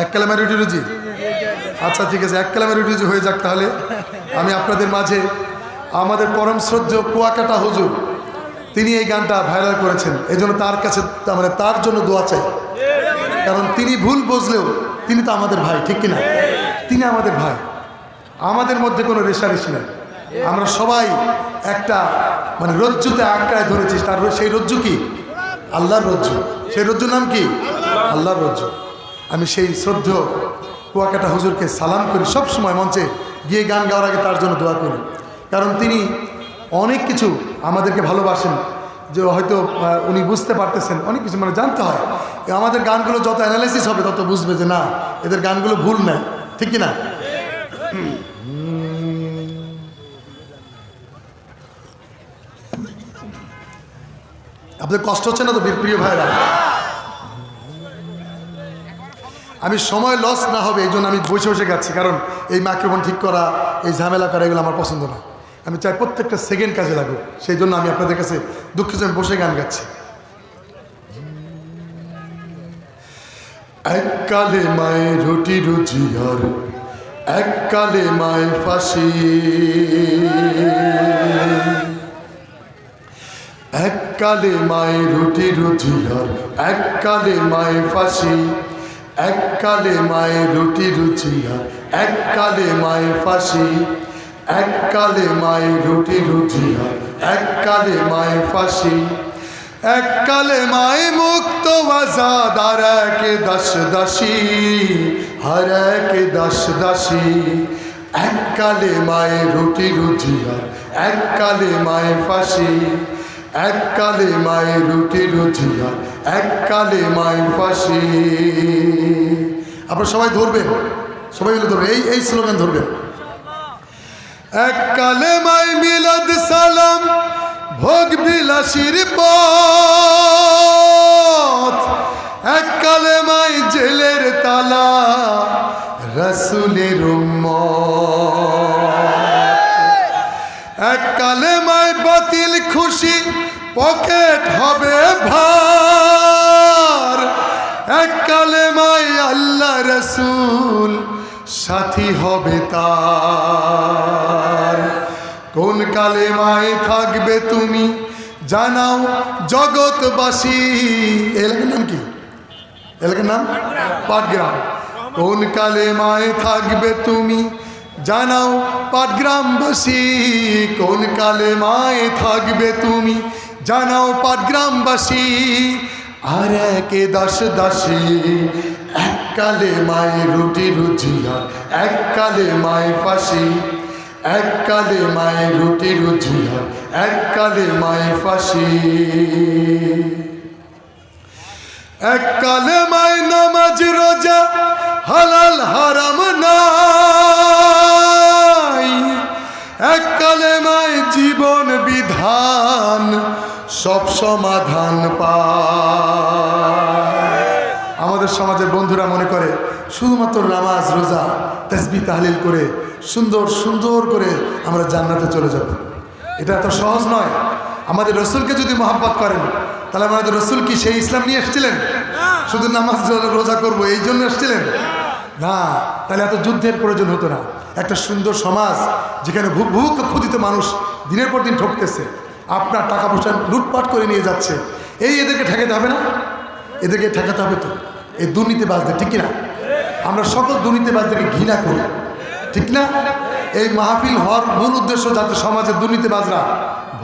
এক কালেমা রুটি রুজি? আচ্ছা ঠিক আছে, এক কালেমা রুটি রুজি হয়ে যাক। তাহলে আমি আপনাদের মাঝে আমাদের পরম শ্রদ্ধেয় কুয়াকাটা হুজুর, তিনি এই গানটা ভাইরাল করেছেন, এই জন্য তার কাছে মানে তার জন্য দোয়া চাই। কারণ তিনি ভুল বুঝলেও তিনি তো আমাদের ভাই, ঠিক কিনা? তিনি আমাদের ভাই, আমাদের মধ্যে কোনো রেষারেষি নেই। আমরা সবাই একটা মানে রজ্জুতে আঁকড়ায় ধরেছি। তার সেই রজ্জু কি? আল্লাহর রজ্জু। সেই রজ্জুর নাম কি? আল্লাহর রজ্জু। আমি সেই শ্রদ্ধেয় কুয়াকাটা হুজুরকে সালাম করি, সব সময় মঞ্চে গিয়ে গান গাওয়ার আগে তার জন্য দোয়া করি। কারণ তিনি অনেক কিছু আমাদেরকে ভালোবাসেন, যে হয়তো উনি বুঝতে পারতেছেন অনেক কিছু, মানে জানতে হয়। আমাদের গানগুলো যত অ্যানালাইসিস হবে তত বুঝবে যে না, এদের গানগুলো ভুল নাই, ঠিক কিনা? আপনাদের কষ্ট হচ্ছে না তো প্রিয় ভাইরা? আমি সময় লস না হবে এই জন্য আমি বসে বসে গাচ্ছি, কারণ এই মাইক্রোফোন ঠিক করা, এই ঝামেলা করা, এগুলো আমার পছন্দ না। আমি চাই প্রত্যেকটা সেকেন্ড কাজে লাগুক, সেই জন্য আমি আপনাদের কাছে দুঃখিত আমি বসে গান গাচ্ছি। এককালে মায়ের রুটি রুজি আর এককালে মায়ের ফাঁসি, এককালে মায়ের রুটি রুজি আর এককালে মায়ের ফাঁসি, এককালে মায়ের রুটি রুজি আর এককালে মায়ের ফাঁসি, এককালে মায়ের রুটি রুজি আর এককালে মায়ের ফাঁসি, এককালে মায়ে মুক্ত আজাদ আর একে দাস দাসী, আর একে দাস দাসী, এককালে মায়ে রুটি রুজি আর এককালে মায়ে ফাঁসি, এককালে মায়ে রুটি রুজি আর এককালে মায়ে ফাঁসি। আপনারা সবাই ধরবেন, সবাই মিলে ধরবেন, এই স্লোগান ধরবেন। এককালে মায়ে মিলাদ সালাম ভোগ বিলাসীর পথ, এককালে মাই জেলের তালা রাসূলের উম্মত, এককালে মাই বাতিল খুশি পকেট হবে ভার, এককালে মাই আল্লাহ রাসূল সাথী হবে তার। কোন কালেমায় থাকবে তুমি জানাও জগৎবাসী। এলাকার নাম কি? এলাকার নাম পাটগ্রাম। কোন কালেমায় থাকবে তুমি জানাও পাটগ্রামবাসী, কোন কালেমায় থাকবে তুমি জানাও পাটগ্রামবাসী, আর একে দাস দাসী, এককালে মায়ে রুটি রুজি আর এককালে মায়ে ফাঁসি, এককালে মায়ে রুটি রুজি আর এককালে মায়ে ফাঁসি, এককালে মায়ে নামাজ রোজা হালাল হারাম নাই, এককালে মায়ে জীবন বিধান সব সমাধান পায়। আমাদের সমাজের বন্ধুরা মনে করে শুধুমাত্র নামাজ রোজা তাসবিহ তাহলিল করে সুন্দর সুন্দর করে আমরা জান্নাতে চলে যাব। এটা এত সহজ নয়। আমাদের রসুলকে যদি মহব্বত করেন তাহলে আমাদের রসুল কি সেই ইসলাম নিয়ে এসেছিলেন? শুধু নামাজ রোজা করবো এই জন্য এসেছিলেন না, তাহলে এত যুদ্ধের প্রয়োজন হতো না। একটা সুন্দর সমাজ যেখানে ভূখ ক্ষুধিত মানুষ দিনের পর দিন ঠকতেছে, আপনার টাকা পয়সা লুটপাট করে নিয়ে যাচ্ছে, এদেরকে ঠেকাতে হবে না? এদেরকে ঠেকাতে হবে তো, এই দুর্নীতিবাজদের, ঠিক কিনা? আমরা সকল দুর্নীতিবাজদেরকে ঘৃণা করি, ঠিক না? এই মাহফিল হওয়ার মূল উদ্দেশ্য যাতে সমাজের দুর্নীতিবাজরা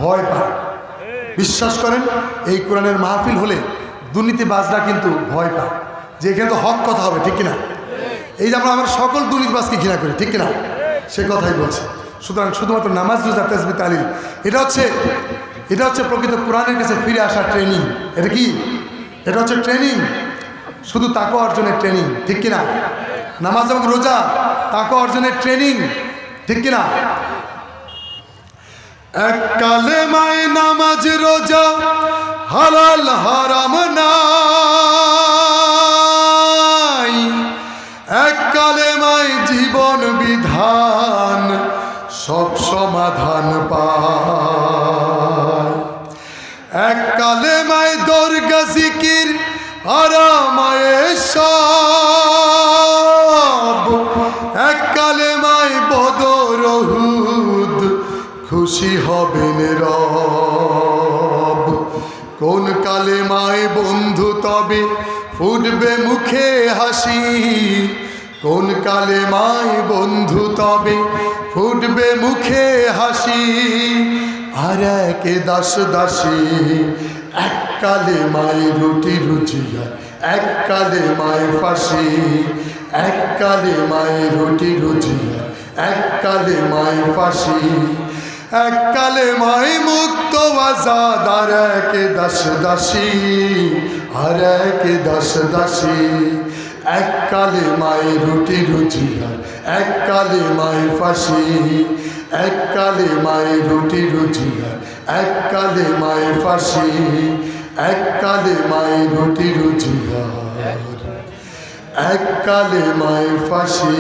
ভয় পায়। বিশ্বাস করেন, এই কোরআনের মাহফিল হলে দুর্নীতিবাজরা কিন্তু ভয় পায় যে এখানে তো হক কথা হবে, ঠিক কিনা? এই যে আমরা সকল দুর্নীতিবাজকে ঘৃণা করি, ঠিক কিনা? সে কথাই বলছে। সুতরাং শুধুমাত্র নামাজ রোজা তাসবিহ তাহলিল এটা হচ্ছে প্রকৃত কোরআনের কাছে ফিরে আসার ট্রেনিং। এটা কি? এটা হচ্ছে ট্রেনিং, শুধু তাকওয়া অর্জনের ট্রেনিং, ঠিক কিনা? নামাজ এবং রোজা তাকওয়া অর্জনের ট্রেনিং, ঠিক কিনা? এক কালেমায় নামাজ রোজা হালাল হারাম নাই, এক কালেমায় জীবন বিধান সব সমাধান পায়, এক কালেমায় দরগা জিকির আরামায়ে খুশি হবেন রব। কোন কালেমায় বন্ধু তবে ফুটবে মুখে হাসি, কোন কালেমায় বন্ধু তবে ফুটবে মুখে হাসি। আর এক দাস দাসী এক কালেমায় রুটি রুজিয়া, এক কালেমায় ফাঁসি, এক কালেমায় রুটি রুজিয়া, এক কালেমায় ফাঁসি। এক কালেমায় মুক্ত আজাদ আর এক দাস দাসী, আর এক দাস দাসী। এক কালেমায় রুটি রুজিয়া, এক কালেমায় ফাঁসি, এক কালেমায় রুটি রুজিয়া, এক কালেমায় ফাঁসি, এক কালেমায় রুটি রুজিয়া, এক কালেমায় ফাঁসি।